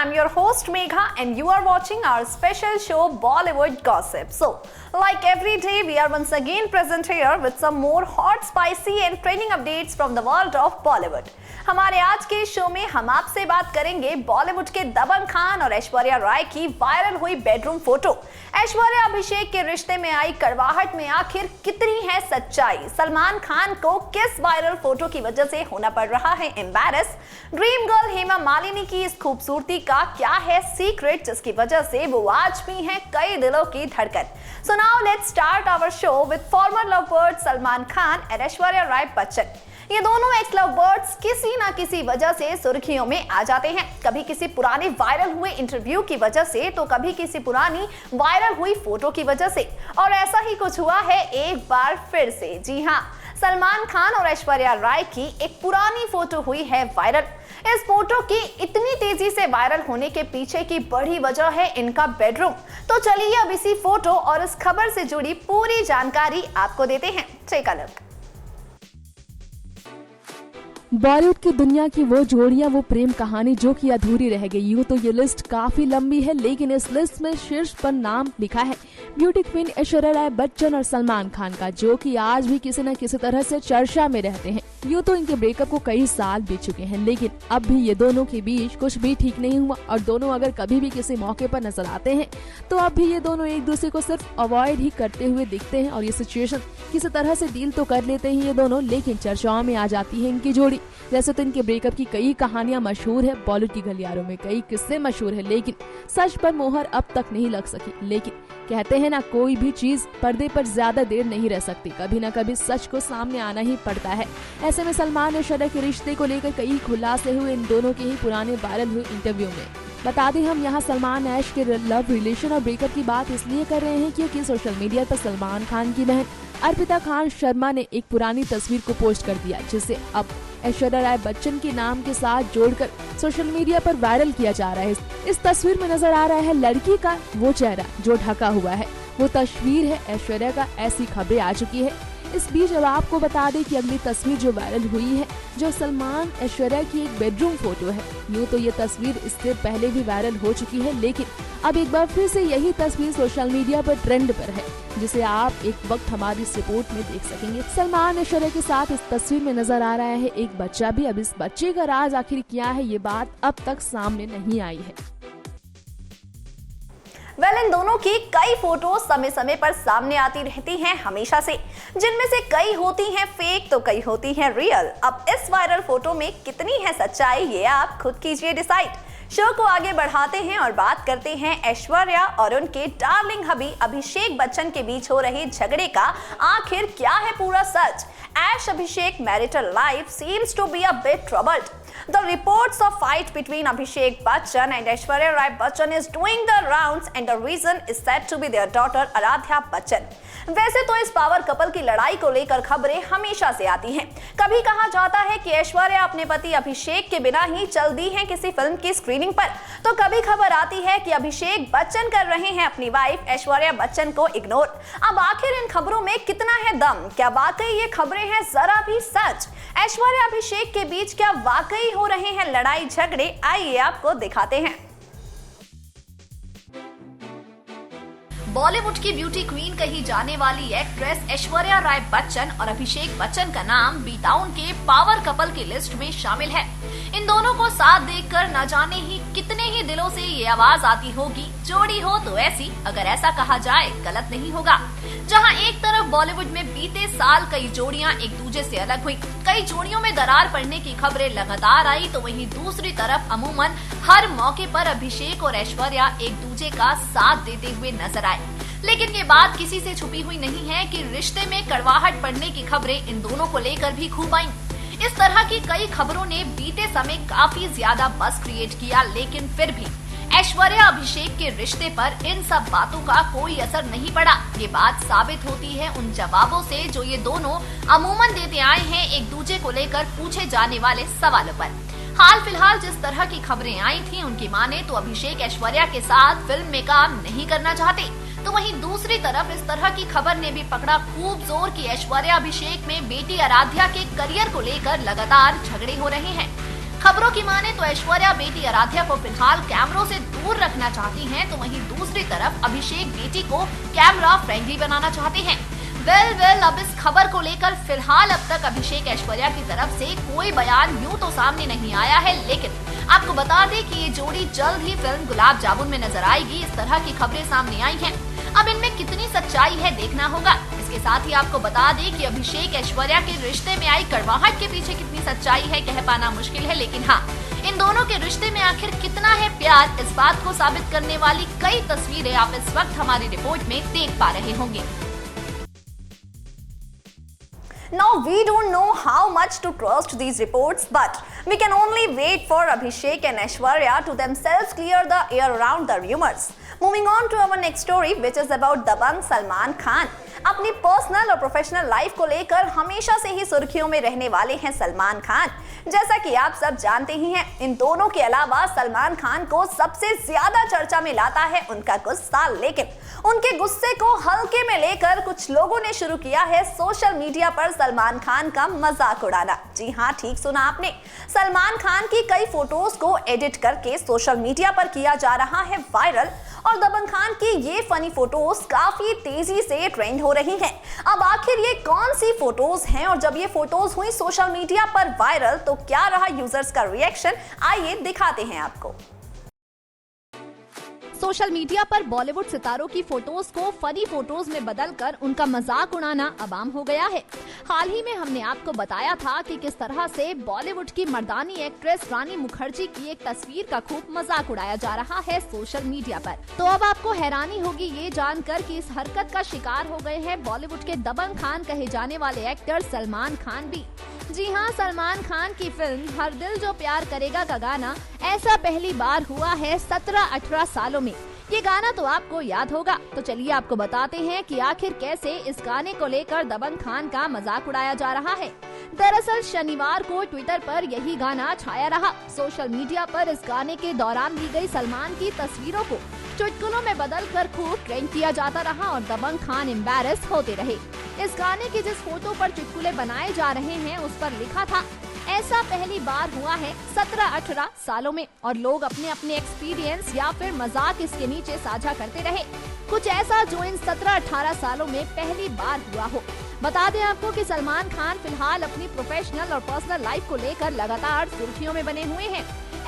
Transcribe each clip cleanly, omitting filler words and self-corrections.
I'm your host Megha and you are watching our special show Bollywood Gossip. So, like every day, we are once again present here with some more hot, spicy and trending updates from the world of Bollywood. हमारे आज के show में हम आपसे बात करेंगे बॉलीवुड के दबंग खान और ऐश्वर्या राय की वायरल हुई बेडरूम फोटो। ऐश्वर्या अभिषेक के रिश्ते में आई कड़वाहट में आखिर कितनी है सच्चाई? सलमान खान को किस वायरल फोटो की वजह से होना पड़ रहा है embarrass? Dream girl Hema Malini की इस खूबसूरती का क्या है सीक्रेट जिसकी वजह से वो आज भी हैं कई दिलों की धड़कन? So now let's start our show with former lovebirds Salman Khan और ऐश्वर्या राय बच्चन। ये दोनों एक्स लव बर्ड्स किसी ना किसी वजह से सुर्खियों में आ जाते हैं, कभी किसी पुराने वायरल हुए इंटरव्यू की वजह से तो कभी किसी पुरानी वायरल हुई फोटो की वजह से। और ऐसा ही कुछ हुआ है एक बार फिर से। जी हाँ, सलमान खान और ऐश्वर्या राय की एक पुरानी फोटो हुई है वायरल। इस फोटो की इतनी तेजी से वायरल होने के पीछे की बड़ी वजह है इनका बेडरूम। तो चलिए अब इसी फोटो और इस खबर से जुड़ी पूरी जानकारी आपको देते हैं। Take a look. बॉलीवुड की दुनिया की वो जोड़ियां, वो प्रेम कहानी जो कि अधूरी रह गई। यूं तो ये लिस्ट काफी लंबी है, लेकिन इस लिस्ट में शीर्ष पर नाम लिखा है ब्यूटी क्वीन ऐश्वर्या राय बच्चन और सलमान खान का, जो कि आज भी किसी न किसी तरह से चर्चा में रहते हैं। यूं तो इनके ब्रेकअप को कई साल बीत चुके हैं, लेकिन अब भी ये दोनों के बीच कुछ भी ठीक नहीं हुआ और दोनों अगर कभी भी किसी मौके पर नजर आते हैं तो अब भी ये दोनों एक दूसरे को सिर्फ अवॉइड ही करते हुए दिखते हैं। और ये सिचुएशन किसी तरह से डील तो कर लेते हैं ये दोनों, लेकिन चर्चाओं में आ जाती है इनकी जोड़ी। वैसे तो इनके ब्रेकअप की कई कहानियां मशहूर है, बॉलीवुड की गलियारों में कई किस्से मशहूर है, लेकिन सच पर मोहर अब तक नहीं लग सकी। लेकिन कहते हैं ना, कोई भी चीज पर्दे पर ज्यादा देर नहीं रह सकती, कभी ना कभी सच को सामने आना ही पड़ता है। ऐसे में सलमान और ऐश्वर्या के रिश्ते को लेकर कई खुलासे हुए इन दोनों के ही पुराने वायरल हुए इंटरव्यू में। बता दें, हम यहाँ सलमान ऐश के लव रिलेशन और ब्रेकअप की बात इसलिए कर रहे हैं क्योंकि सोशल मीडिया पर सलमान खान की बहन अर्पिता खान शर्मा ने एक पुरानी तस्वीर को पोस्ट कर दिया, जिसे अब ऐश्वर्या राय बच्चन के नाम के साथ जोड़कर सोशल मीडिया पर वायरल किया जा रहा है। इस तस्वीर में नजर आ रहा है लड़की का वो चेहरा जो ढका हुआ है, वो तस्वीर है ऐश्वर्या का। ऐसी खबरें आ चुकी है। इस बीच अब आपको बता दें कि अगली तस्वीर जो वायरल हुई है, जो सलमान ऐश्वर्या की एक बेडरूम फोटो है। यूँ तो ये तस्वीर इससे पहले भी वायरल हो चुकी है, लेकिन अब एक बार फिर से यही तस्वीर सोशल मीडिया पर ट्रेंड पर है, जिसे आप एक वक्त हमारी इस रिपोर्ट में देख सकेंगे। सलमान ऐश्वर्या के साथ इस तस्वीर में नजर आ रहा है एक बच्चा भी। अब इस बच्चे का राज आखिर क्या है, ये बात अब तक सामने नहीं आई है। इन दोनों की कई फोटो समय समय पर सामने आती रहती हैं हमेशा से, जिनमें से कई होती हैं फेक तो कई होती हैं रियल। अब इस वायरल फोटो में कितनी है सच्चाई, ये आप खुद कीजिए डिसाइड। शो को आगे बढ़ाते हैं और बात करते हैं ऐश्वर्या और उनके डार्लिंग हबी अभिषेक बच्चन के बीच हो रहे झगड़े का। आखिर क्या है पूरा सच? Aish Abhishek marital life seems to be a bit troubled. The reports of fight between Abhishek Bachchan and Aishwarya Rai Bachchan is doing the rounds and the reason is said to be their daughter Aradhya Bachchan. वैसे तो इस power couple की लड़ाई को लेकर खबरें हमेशा से आती हैं। कभी कहा जाता है कि ऐश्वर्या अपने पति अभिषेक के बिना ही चल दी हैं किसी फिल्म की स्क्रीनिंग पर, तो कभी खबर आती है कि अभिषेक बच्चन कर रहे हैं अपनी वाइफ ऐश्वर्या बच्चन को इग्नोर। अब आखिर इन खबरों में कितना है दम? क्या वाकई ये खबरें हैं जरा भी सच? ऐश्वर्या अभिषेक के बीच क्या वाकई हो रहे हैं लड़ाई झगड़े? आइए आपको दिखाते हैं। बॉलीवुड की ब्यूटी क्वीन कही जाने वाली एक्ट्रेस ऐश्वर्या राय बच्चन और अभिषेक बच्चन का नाम बी टाउन के पावर कपल की लिस्ट में शामिल है। इन दोनों को साथ देखकर न जाने ही कितने ही दिलों से ये आवाज आती होगी, जोड़ी हो तो ऐसी। अगर ऐसा कहा जाए गलत नहीं होगा। जहां एक तरफ बॉलीवुड में बीते साल कई जोड़ियां एक दूसरे से अलग हुई, कई जोड़ियों में दरार पड़ने की खबरें लगातार आई, तो वहीं दूसरी तरफ अमूमन हर मौके पर अभिषेक और ऐश्वर्या एक दूसरे का साथ देते हुए नजर आए। लेकिन ये बात किसी से छुपी हुई नहीं है कि रिश्ते में कड़वाहट पड़ने की खबरें इन दोनों को लेकर भी खूब आईं। इस तरह की कई खबरों ने बीते समय काफी ज्यादा बज़ क्रिएट किया, लेकिन फिर भी ऐश्वर्या अभिषेक के रिश्ते पर इन सब बातों का कोई असर नहीं पड़ा। ये बात साबित होती है उन जवाबों से जो ये दोनों अमूमन देते आए हैं एक दूसरे को लेकर पूछे जाने वाले सवालों पर। हाल फिलहाल जिस तरह की खबरें आई थी, उनकी माने तो अभिषेक ऐश्वर्या के साथ फिल्म में काम नहीं करना चाहते, तो वहीं दूसरी तरफ इस तरह की खबर ने भी पकड़ा खूब जोर कि ऐश्वर्या अभिषेक में बेटी आराध्या के करियर को लेकर लगातार झगड़े हो रहे हैं। खबरों की माने तो ऐश्वर्या बेटी आराध्या को फिलहाल कैमरों से दूर रखना चाहती हैं, तो वहीं दूसरी तरफ अभिषेक बेटी को कैमरा फ्रेंडली बनाना चाहते हैं। वेल अब इस खबर को लेकर फिलहाल अब तक अभिषेक ऐश्वर्या की तरफ से कोई बयान यूं तो सामने नहीं आया है, लेकिन आपको बता दें कि ये जोड़ी जल्द ही फिल्म गुलाब जामुन में नजर आएगी। इस तरह की खबरें सामने आई हैं। अब इनमें कितनी सच्चाई है देखना होगा। इसके साथ ही आपको बता दें कि अभिषेक ऐश्वर्या के रिश्ते में आई कड़वाहट के पीछे कितनी सच्चाई है कह पाना मुश्किल है, लेकिन हाँ, इन दोनों के रिश्ते में आखिर कितना है प्यार, इस बात को साबित करने वाली कई तस्वीरें आप इस वक्त हमारी रिपोर्ट में देख पा रहे होंगे। Now we don't know how much to trust these reports, but we can only wait for Abhishek and Aishwarya to themselves clear the air around the rumors. Moving on to our next story, which is about दबंग सलमान खान। अपनी personal और professional life को लेकर हमेशा से ही सुर्खियों में रहने वाले हैं सलमान खान। जैसा कि आप सब जानते ही हैं, इन दोनों के अलावा सलमान खान को सबसे ज्यादा चर्चा में लाता है उनका गुस्सा, लेकिन उनके गुस्से को हल्के में लेकर कुछ लोगों ने शुरू किया है सोशल मीडिया पर सलमान खान का मजाक उड़ाना। जी हाँ, ठीक सुना आपने, सलमान खान की कई फोटोज को एडिट करके सोशल मीडिया पर किया जा रहा है वायरल, और दबंग खान की ये फनी फोटोज काफी तेजी से ट्रेंड हो रही हैं। अब आखिर ये कौन सी फोटोज हैं, और जब ये फोटोज हुई सोशल मीडिया पर वायरल तो क्या रहा यूजर्स का रिएक्शन, आइए दिखाते हैं आपको। सोशल मीडिया पर बॉलीवुड सितारों की फोटोज को फनी फोटोज में बदलकर उनका मजाक उड़ाना अब आम हो गया है। हाल ही में हमने आपको बताया था कि किस तरह से बॉलीवुड की मर्दानी एक्ट्रेस रानी मुखर्जी की एक तस्वीर का खूब मजाक उड़ाया जा रहा है सोशल मीडिया पर। तो अब आपको हैरानी होगी ये जानकर कि इस हरकत का शिकार हो गए हैं बॉलीवुड के दबंग खान कहे जाने वाले एक्टर सलमान खान भी। जी हाँ, सलमान खान की फिल्म हर दिल जो प्यार करेगा का गाना ऐसा पहली बार हुआ है 17-18 सालों में। ये गाना तो आपको याद होगा, तो चलिए आपको बताते हैं कि आखिर कैसे इस गाने को लेकर दबंग खान का मजाक उड़ाया जा रहा है। दरअसल शनिवार को ट्विटर पर यही गाना छाया रहा। सोशल मीडिया पर इस गाने के दौरान ली गई सलमान की तस्वीरों को चुटकुलों में बदलकर खूब ट्रेंड किया जाता रहा और दबंग खान एम्बैरेस होते रहे। इस गाने की जिस फोटो पर चुटकुले बनाए जा रहे हैं उस पर लिखा था ऐसा पहली बार हुआ है 17-18 सालों में, और लोग अपने अपने एक्सपीरियंस या फिर मजाक इसके नीचे साझा करते रहे, कुछ ऐसा जो इन 17-18 सालों में पहली बार हुआ हो। बता दें आपको कि सलमान खान फिलहाल अपनी प्रोफेशनल और पर्सनल लाइफ को लेकर लगातार सुर्खियों में बने हुए हैं।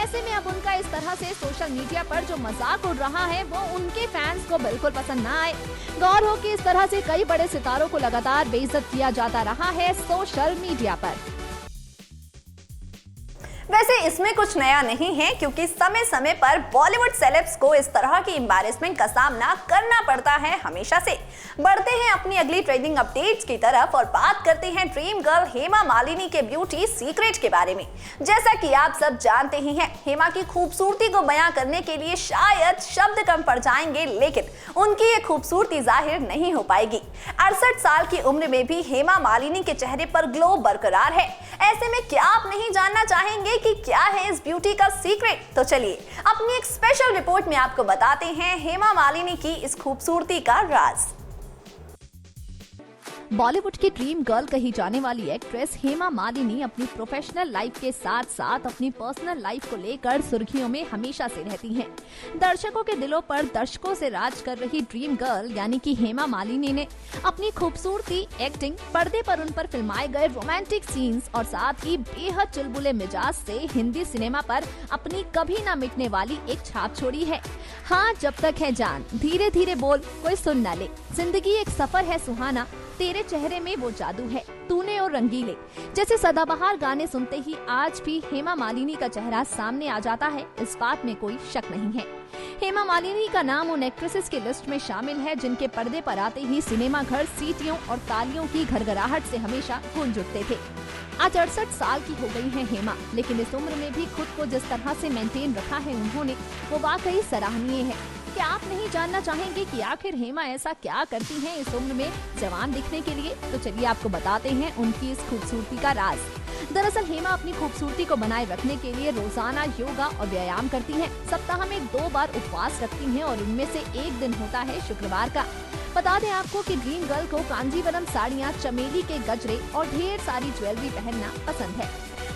ऐसे में अब उनका इस तरह से सोशल मीडिया पर जो मजाक उड़ रहा है वो उनके फैंस को बिल्कुल पसंद ना आए। गौर हो कि इस तरह से कई बड़े सितारों को लगातार बेइज्जत किया जाता रहा है सोशल मीडिया पर। वैसे इसमें कुछ नया नहीं है, क्योंकि समय समय पर बॉलीवुड सेलेब्स को इस तरह की एम्बैरेसमेंट का सामना करना पड़ता है हमेशा से। बढ़ते हैं अपनी अगली ट्रेंडिंग अपडेट्स की तरफ और बात करते हैं ड्रीम गर्ल हेमा मालिनी के ब्यूटी सीक्रेट के बारे में। जैसा कि आप सब जानते ही हैं, हेमा की खूबसूरती को बयां करने के लिए शायद शब्द कम पड़ जाएंगे, लेकिन उनकी ये खूबसूरती जाहिर नहीं हो पाएगी। 68 साल की उम्र में भी हेमा मालिनी के चेहरे पर ग्लो बरकरार है। ऐसे में क्या आप नहीं जानना चाहेंगे कि क्या है इस ब्यूटी का सीक्रेट? तो चलिए अपनी एक स्पेशल रिपोर्ट में आपको बताते हैं हेमा मालिनी की इस खूबसूरती का राज। बॉलीवुड की ड्रीम गर्ल कही जाने वाली एक्ट्रेस हेमा मालिनी अपनी प्रोफेशनल लाइफ के साथ साथ अपनी पर्सनल लाइफ को लेकर सुर्खियों में हमेशा से रहती हैं। दर्शकों के दिलों पर दर्शकों से राज कर रही ड्रीम गर्ल यानी कि हेमा मालिनी ने अपनी खूबसूरती, एक्टिंग, पर्दे पर उन पर फिल्माए गए रोमांटिक सीन्स और साथ ही बेहद चुलबुले मिजाज से हिंदी सिनेमा पर अपनी कभी न मिटने वाली एक छाप छोड़ी है। हाँ, जब तक है जान, धीरे धीरे बोल, कोई सुन न ले, जिंदगी एक सफर है सुहाना, तेरे चेहरे में वो जादू है, तूने और रंगीले जैसे सदाबहार गाने सुनते ही आज भी हेमा मालिनी का चेहरा सामने आ जाता है, इस बात में कोई शक नहीं है। हेमा मालिनी का नाम उन एक्ट्रेसेस की लिस्ट में शामिल है जिनके पर्दे पर आते ही सिनेमा घर सीटियों और तालियों की घरघराहट से हमेशा गूंज उठते थे। आज 68 साल की हो गई है हेमा, लेकिन इस उम्र में भी खुद को जिस तरह से मेंटेन रखा है उन्होंने, वो वाकई सराहनीय है। क्या आप नहीं जानना चाहेंगे कि आखिर हेमा ऐसा क्या करती हैं इस उम्र में जवान दिखने के लिए? तो चलिए आपको बताते हैं उनकी इस खूबसूरती का राज। दरअसल हेमा अपनी खूबसूरती को बनाए रखने के लिए रोजाना योगा और व्यायाम करती हैं। सप्ताह में 2 बार उपवास रखती हैं और उनमें से एक दिन होता है शुक्रवार का। बता दें आपको कि ड्रीम गर्ल को कांजीवरम साड़ियाँ, चमेली के गजरे और ढेर सारी ज्वेलरी पहनना पसंद है।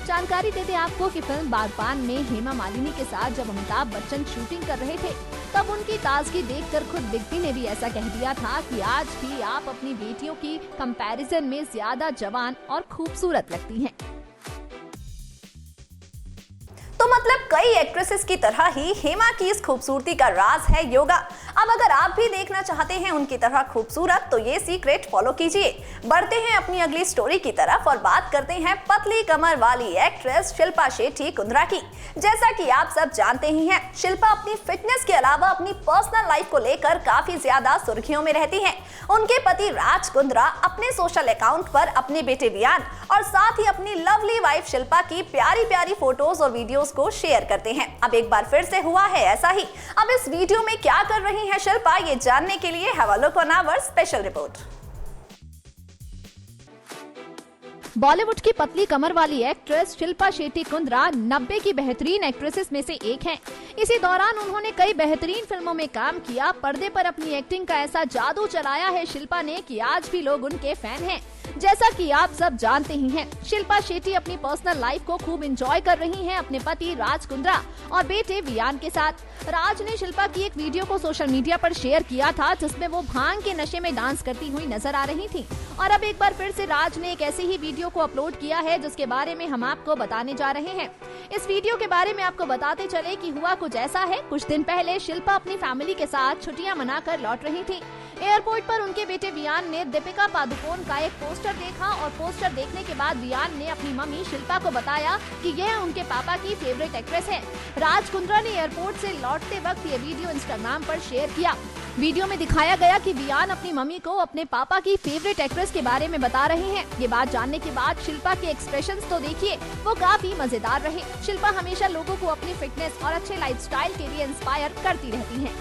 जानकारी देते आपको कि फिल्म बागबान में हेमा मालिनी के साथ जब अमिताभ बच्चन शूटिंग कर रहे थे तब उनकी ताजगी देखकर खुद बिग बी ने भी ऐसा कह दिया था कि आज भी आप अपनी बेटियों की कंपैरिजन में ज्यादा जवान और खूबसूरत लगती हैं। तो मतलब कई एक्ट्रेसेस की तरह ही हेमा की इस खूबसूरती का राज है योगा। अब अगर आप भी देखना चाहते हैं उनकी तरह खूबसूरत तो ये सीक्रेट फॉलो कीजिए। बढ़ते हैं अपनी अगली स्टोरी की तरफ और बात करते हैं पतली कमर वाली एक्ट्रेस शिल्पा शेट्टी कुंद्रा की। जैसा कि आप सब जानते ही हैं, शिल्पा अपनी फिटनेस के अलावा अपनी पर्सनल लाइफ को लेकर काफी ज्यादा सुर्खियों में रहती हैं। उनके पति राज कुंद्रा अपने सोशल अकाउंट पर अपने बेटे वियान और साथ ही अपनी लवली वाइफ शिल्पा की प्यारी प्यारी फोटोज और वीडियोस को शेयर करते हैं। अब एक बार फिर से हुआ है ऐसा ही। अब इस वीडियो में क्या कर रही हैं शिल्पा, ये जानने के लिए have a look on our special report. Bollywood की पतली कमर वाली एक्ट्रेस शिल्पा शेट्टी कुंद्रा 90 की बेहतरीन एक्ट्रेसेस में से एक हैं। इसी दौरान उन्होंने कई बेहतरीन फिल्मों में काम किया। पर्दे पर अपनी एक्टिंग का ऐसा जादू चलाया है शिल्पा ने कि आज भी लोग उनके फैन हैं। जैसा कि आप सब जानते ही हैं, शिल्पा शेट्टी अपनी पर्सनल लाइफ को खूब एंजॉय कर रही हैं अपने पति राज कुंद्रा और बेटे वियान के साथ। राज ने शिल्पा की एक वीडियो को सोशल मीडिया पर शेयर किया था जिसमें वो भांग के नशे में डांस करती हुई नजर आ रही थी। और अब एक बार फिर से राज ने एक ऐसी ही वीडियो को अपलोड किया है जिसके बारे में हम आपको बताने जा रहे हैं। इस वीडियो के बारे में आपको बताते चले कि हुआ कुछ ऐसा है। कुछ दिन पहले शिल्पा अपनी फैमिली के साथ छुट्टियां मनाकर लौट रही थी। एयरपोर्ट पर उनके बेटे वियान ने दीपिका पादुकोण का एक पोस्टर देखा और पोस्टर देखने के बाद वियान ने अपनी मम्मी शिल्पा को बताया कि यह उनके पापा की फेवरेट एक्ट्रेस है। राज कुंद्रा ने एयरपोर्ट से लौटते वक्त ये वीडियो इंस्टाग्राम पर शेयर किया। वीडियो में दिखाया गया कि वियान अपनी मम्मी को अपने पापा की फेवरेट एक्ट्रेस के बारे में बता रहे हैं। ये बात जानने के बाद शिल्पा के एक्सप्रेशंस तो देखिए, वो काफी मजेदार रहे। शिल्पा हमेशा लोगों को अपनी फिटनेस और अच्छे लाइफस्टाइल के लिए इंस्पायर करती रहती हैं।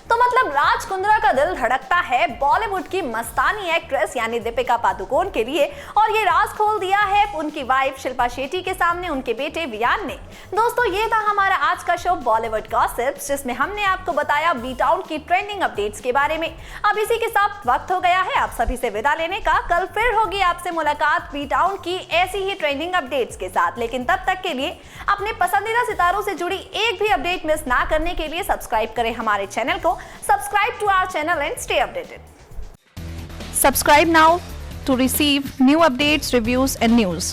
तो मतलब राज कुंद्रा का दिल धड़कता है बॉलीवुड की मस्तानी एक्ट्रेस यानी दीपिका पादुकोण के लिए, और ये राज खोल दिया है उनकी वाइफ शिल्पा शेट्टी के सामने उनके बेटे वियान ने। दोस्तों, ये था हमारा आज का शो बॉलीवुड गॉसिप्स, जिसमें हमने आपको बताया बी टाउन की ट्रेंडिंग अपडेट्स के बारे में। अब इसी के साथ वक्त हो गया है आप सभी से विदा लेने का। कल फिर होगी आपसे मुलाकात बी टाउन की ऐसी ही ट्रेंडिंग अपडेट्स के साथ, लेकिन तब तक के लिए अपने पसंदीदा सितारों से जुड़ी एक भी अपडेट मिस ना करने के लिए सब्सक्राइब करें हमारे चैनल को। Subscribe to our channel and stay updated. Subscribe now to receive new updates, reviews and news.